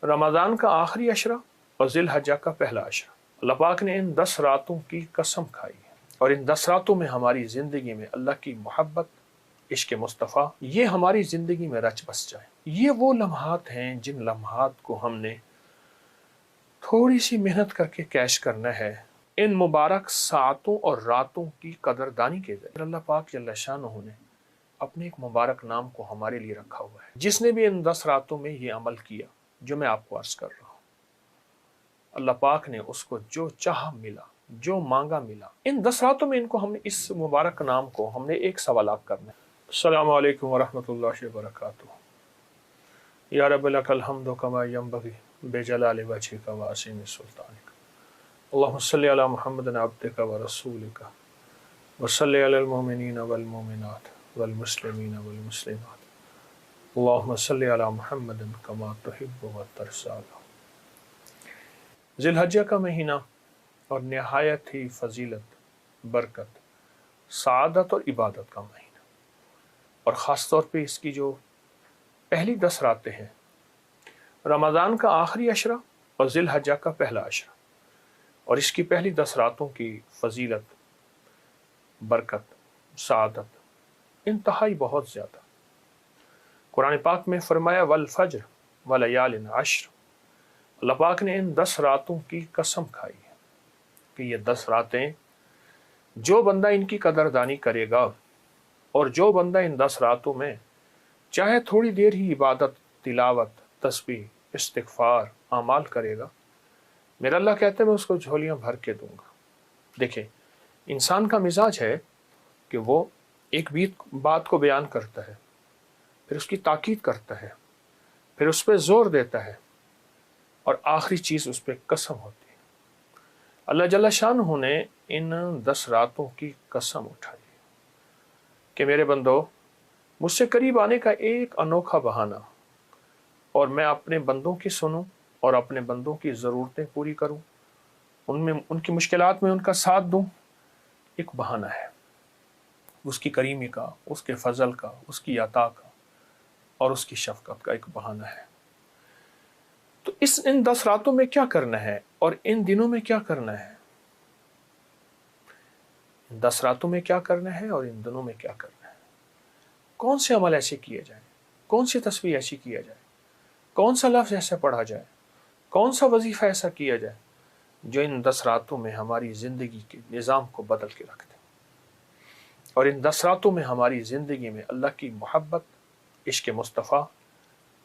رمضان کا آخری عشرہ اور ذی الحجہ کا پہلا عشرہ، اللہ پاک نے ان 10 راتوں کی قسم کھائی ہے، اور ان 10 راتوں میں ہماری زندگی میں اللہ کی محبت، عشق مصطفیٰ، یہ ہماری زندگی میں رچ بس جائیں۔ یہ وہ لمحات ہیں جن لمحات کو ہم نے تھوڑی سی محنت کر کے کیش کرنا ہے۔ ان مبارک ساعتوں اور راتوں کی قدردانی کے ذریعے اللہ پاک جل شانہ نے اپنے ایک مبارک نام کو ہمارے لیے رکھا ہوا ہے۔ جس نے بھی ان 10 راتوں میں یہ عمل کیا جو میں آپ کو عرض کر رہا ہوں، اللہ پاک نے اس کو جو چاہا ملا، جو مانگا ملا۔ ان 10 راتوں میں ان کو ہم نے اس مبارک نام کو ہم نے ایک سوالات کرنا ہے۔ السلام علیکم ورحمۃ اللہ وبرکاتہ۔ یا رب لک الحمد کما ینبغی بجلال وجہک وعظیم سلطانک، اللہم صلی علی محمد عبدک ورسولک وصلی علی المؤمنین والمؤمنات والمسلمین والمسلمات، اللہم صلی علی محمد کما تحب وترضی۔ ذی الحجہ کا مہینہ اور نہایت ہی فضیلت، برکت، سعادت اور عبادت کا مہینہ، اور خاص طور پہ اس کی جو پہلی 10 راتیں ہیں، رمضان کا آخری عشرہ اور ذی الحجہ کا پہلا عشرہ، اور اس کی پہلی 10 راتوں کی فضیلت، برکت، سعادت انتہائی بہت زیادہ۔ قرآن پاک میں فرمایا والفجر ولیال عشر، اللہ پاک نے ان 10 راتوں کی قسم کھائی ہے کہ یہ 10 راتیں جو بندہ ان کی قدردانی کرے گا، اور جو بندہ ان 10 راتوں میں چاہے تھوڑی دیر ہی عبادت، تلاوت، تسبیح، استغفار، اعمال کرے گا، میرا اللہ کہتا ہے میں اس کو جھولیاں بھر کے دوں گا۔ دیکھیں، انسان کا مزاج ہے کہ وہ ایک بات کو بیان کرتا ہے، پھر اس کی تاکید کرتا ہے، پھر اس پہ زور دیتا ہے، اور آخری چیز اس پہ قسم ہوتی ہے۔ اللہ جل شانہ نے ان 10 راتوں کی قسم اٹھائی کہ میرے بندو، مجھ سے قریب آنے کا ایک انوکھا بہانہ، اور میں اپنے بندوں کی سنوں اور اپنے بندوں کی ضرورتیں پوری کروں، ان کی مشکلات میں ان کا ساتھ دوں، ایک بہانہ ہے اس کی کریمی کا، اس کے فضل کا، اس کی عطا کا، اور اس کی شفقت کا، ایک بہانہ ہے۔ تو ان 10 راتوں میں کیا کرنا ہے اور ان دنوں میں کیا کرنا ہے؟ ان 10 راتوں میں کیا کرنا ہے اور ان دنوں میں کیا کرنا ہے؟ کون سے عمل ایسے کیے جائیں، کون سی تسبیح ایسی کیا جائے، کون سا لفظ ایسا پڑھا جائے، کون سا وظیفہ ایسا کیا جائے جو ان 10 راتوں میں ہماری زندگی کے نظام کو بدل کے رکھ دے، اور ان 10 راتوں میں ہماری زندگی میں اللہ کی محبت، عشق مصطفیٰ،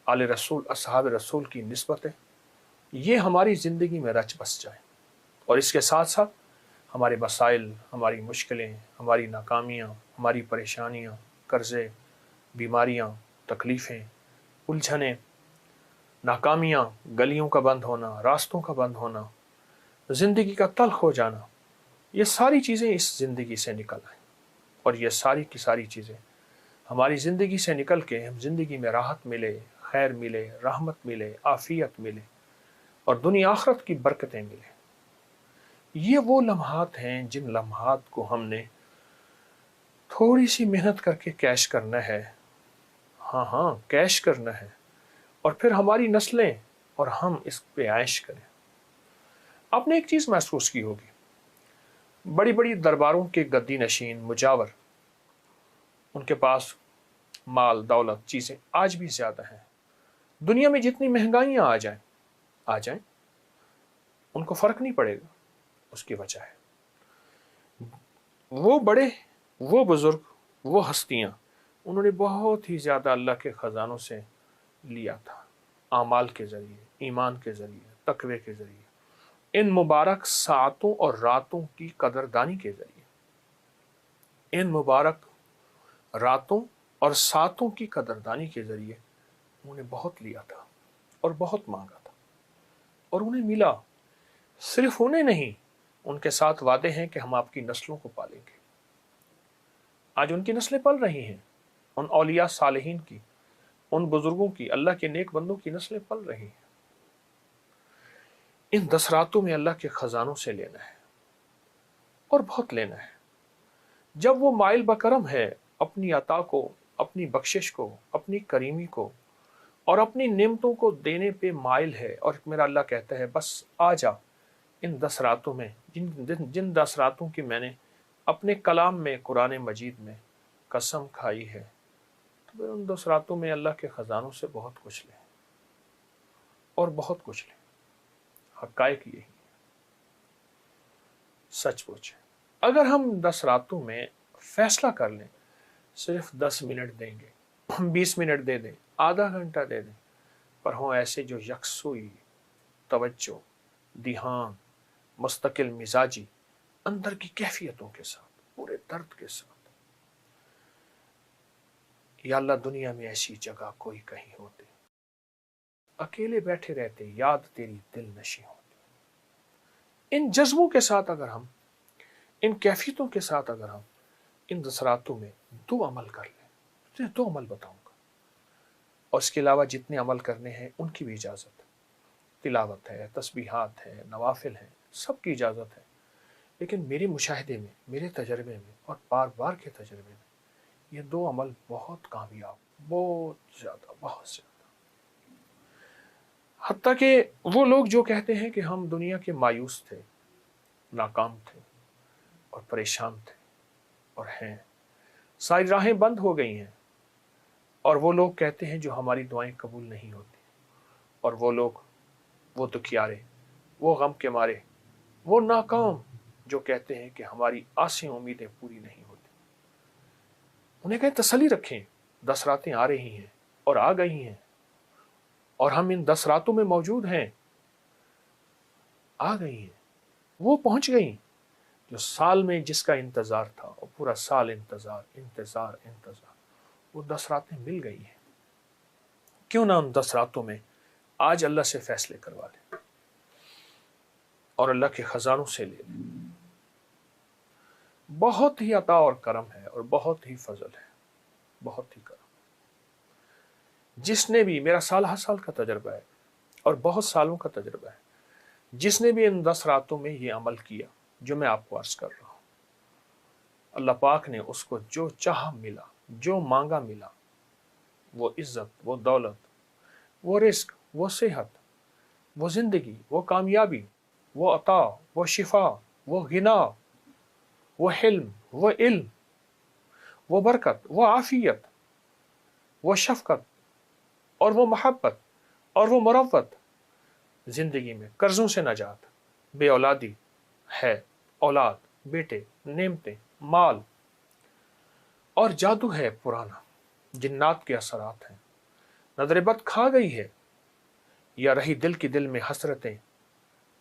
آل رسول، اصحاب رسول کی نسبتیں یہ ہماری زندگی میں رچ بس جائیں، اور اس کے ساتھ ساتھ ہمارے مسائل، ہماری مشکلیں، ہماری ناکامیاں، ہماری پریشانیاں، قرضے، بیماریاں، تکلیفیں، الجھنیں، ناکامیاں، گلیوں کا بند ہونا، راستوں کا بند ہونا، زندگی کا تلخ ہو جانا، یہ ساری چیزیں اس زندگی سے نکل آئیں، اور یہ ساری کی ساری چیزیں ہماری زندگی سے نکل کے ہم زندگی میں راحت ملے، خیر ملے، رحمت ملے، عافیت ملے، اور دنیا آخرت کی برکتیں ملیں۔ یہ وہ لمحات ہیں جن لمحات کو ہم نے تھوڑی سی محنت کر کے کیش کرنا ہے۔ ہاں کیش کرنا ہے، اور پھر ہماری نسلیں اور ہم اس پہ عائش کریں۔ آپ نے ایک چیز محسوس کی ہوگی، بڑی بڑی درباروں کے گدی نشین، مجاور، ان کے پاس مال، دولت، چیزیں آج بھی زیادہ ہیں۔ دنیا میں جتنی مہنگائیاں آ جائیں ان کو فرق نہیں پڑے گا۔ اس کی وجہ ہے وہ بڑے، وہ بزرگ، وہ ہستیاں، انہوں نے بہت ہی زیادہ اللہ کے خزانوں سے لیا تھا، اعمال کے ذریعے، ایمان کے ذریعے، تقوی کے ذریعے، ان مبارک ساعتوں اور راتوں کی قدردانی کے ذریعے، ان مبارک راتوں اور ساعتوں کی قدردانی کے ذریعے انہوں نے بہت لیا تھا اور بہت مانگا تھا، اور انہیں ملا۔ صرف انہیں نہیں، ان کے ساتھ وعدے ہیں کہ ہم آپ کی نسلوں کو پالیں گے۔ آج ان کی نسلیں پل رہی ہیں، ان اولیاء صالحین کی، ان بزرگوں کی، اللہ کے نیک بندوں کی نسلیں پل رہی ہیں۔ ان 10 راتوں میں اللہ کے خزانوں سے لینا ہے، اور بہت لینا ہے۔ جب وہ مائل بکرم ہے اپنی عطا کو، اپنی بخشش کو، اپنی کریمی کو اور اپنی نعمتوں کو دینے پہ مائل ہے، اور میرا اللہ کہتا ہے بس آ جا ان 10 راتوں میں، جن 10 راتوں کی میں نے اپنے کلام میں قرآن مجید میں قسم کھائی ہے، تو پھر ان 10 راتوں میں اللہ کے خزانوں سے بہت کچھ لیں اور بہت کچھ لیں۔ حقائق یہی سچ پوچھیں، اگر ہم 10 راتوں میں فیصلہ کر لیں صرف 10 منٹ دیں گے، 20 منٹ دے دیں، آدھا گھنٹہ دے دیں، پر ہوں ایسے جو یکسوئی، توجہ، دھیان، مستقل مزاجی، اندر کی کیفیتوں کے ساتھ، پورے درد کے ساتھ، یا اللہ دنیا میں ایسی جگہ کوئی کہیں ہوتی، اکیلے بیٹھے رہتے، یاد تیری دل نشی ہوتی، ان جذبوں کے ساتھ اگر ہم، ان کیفیتوں کے ساتھ اگر ہم ان 10 راتوں میں 2 عمل کر لیں، 2 عمل بتاؤں گا، اور اس کے علاوہ جتنے عمل کرنے ہیں ان کی بھی اجازت ہے، تلاوت ہے، تسبیحات ہے، نوافل ہیں، سب کی اجازت ہے، لیکن میرے مشاہدے میں، میرے تجربے میں اور بار بار کے تجربے میں یہ 2 عمل بہت کامیاب، بہت زیادہ، بہت زیادہ، حتیٰ کہ وہ لوگ جو کہتے ہیں کہ ہم دنیا کے مایوس تھے، ناکام تھے اور پریشان تھے اور ہیں، ساری راہیں بند ہو گئی ہیں، اور وہ لوگ کہتے ہیں جو ہماری دعائیں قبول نہیں ہوتی، اور وہ لوگ، وہ دکھیارے، وہ غم کے مارے، وہ ناکام جو کہتے ہیں کہ ہماری آسیں امیدیں پوری نہیں ہوتی، انہیں کہیں تسلی رکھیں، 10 راتیں آ رہی ہیں اور آ گئی ہیں، اور ہم ان 10 راتوں میں موجود ہیں، آ گئی ہیں، وہ پہنچ گئیں جو سال میں جس کا انتظار تھا، اور پورا سال انتظار انتظار انتظار، وہ 10 راتیں مل گئی ہیں۔ کیوں نہ ان 10 راتوں میں آج اللہ سے فیصلے کروا لیں اور اللہ کے خزانوں سے لے لیں۔ بہت ہی عطا اور کرم ہے، اور بہت ہی فضل ہے، بہت ہی کرم۔ جس نے بھی، میرا سال ہر سال کا تجربہ ہے اور بہت سالوں کا تجربہ ہے، جس نے بھی ان 10 راتوں میں یہ عمل کیا جو میں آپ کو عرض کر رہا ہوں، اللہ پاک نے اس کو جو چاہا ملا، جو مانگا ملا، وہ عزت، وہ دولت، وہ رزق، وہ صحت، وہ زندگی، وہ کامیابی، وہ عطا، وہ شفا، وہ غنا، وہ حلم، وہ علم، وہ برکت، وہ عافیت، وہ شفقت، اور وہ محبت، اور وہ مروت، زندگی میں قرضوں سے نجات، بے اولادی ہے، اولاد، بیٹے، نعمتیں، مال، اور جادو ہے پرانا، جنات کے اثرات ہیں، نظر بد کھا گئی ہے، یا رہی دل کی دل میں حسرتیں،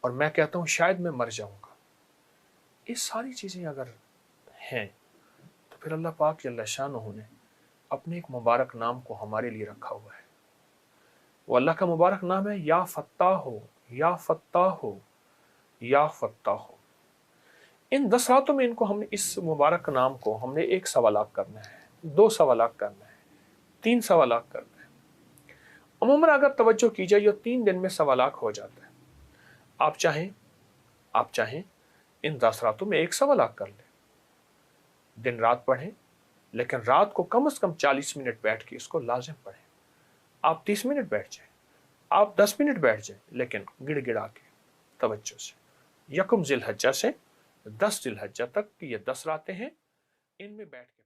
اور میں کہتا ہوں شاید میں مر جاؤں گا، یہ ساری چیزیں اگر ہیں تو پھر اللہ پاک جل شانہ نے اپنے ایک مبارک نام کو ہمارے لیے رکھا ہوا ہے۔ وہ اللہ کا مبارک نام ہے یا فتاح ہو، یا فتاح ہو، یا فتاح ہو۔ ان 10 راتوں میں ان کو ہم نے، اس مبارک نام کو ہم نے 1 سوالات کرنا ہے، 2 سوالات کرنا ہے، 3 سوالات کرنا ہے۔ عموماً اگر توجہ کی جائے یہ 3 دن میں سوالات ہو جاتا ہے۔ آپ چاہیں ان 10 راتوں میں 1 سوالات کر لیں، دن رات پڑھیں، لیکن رات کو کم از کم 40 منٹ بیٹھ کے اس کو لازم پڑھیں۔ آپ 30 منٹ بیٹھ جائیں، آپ 10 منٹ بیٹھ جائیں، لیکن گڑ گڑا کے توجہ سے، 1 ذی الحجہ سے 10 ذی الحجہ تک کی یہ 10 راتیں ہیں، ان میں بیٹھ کے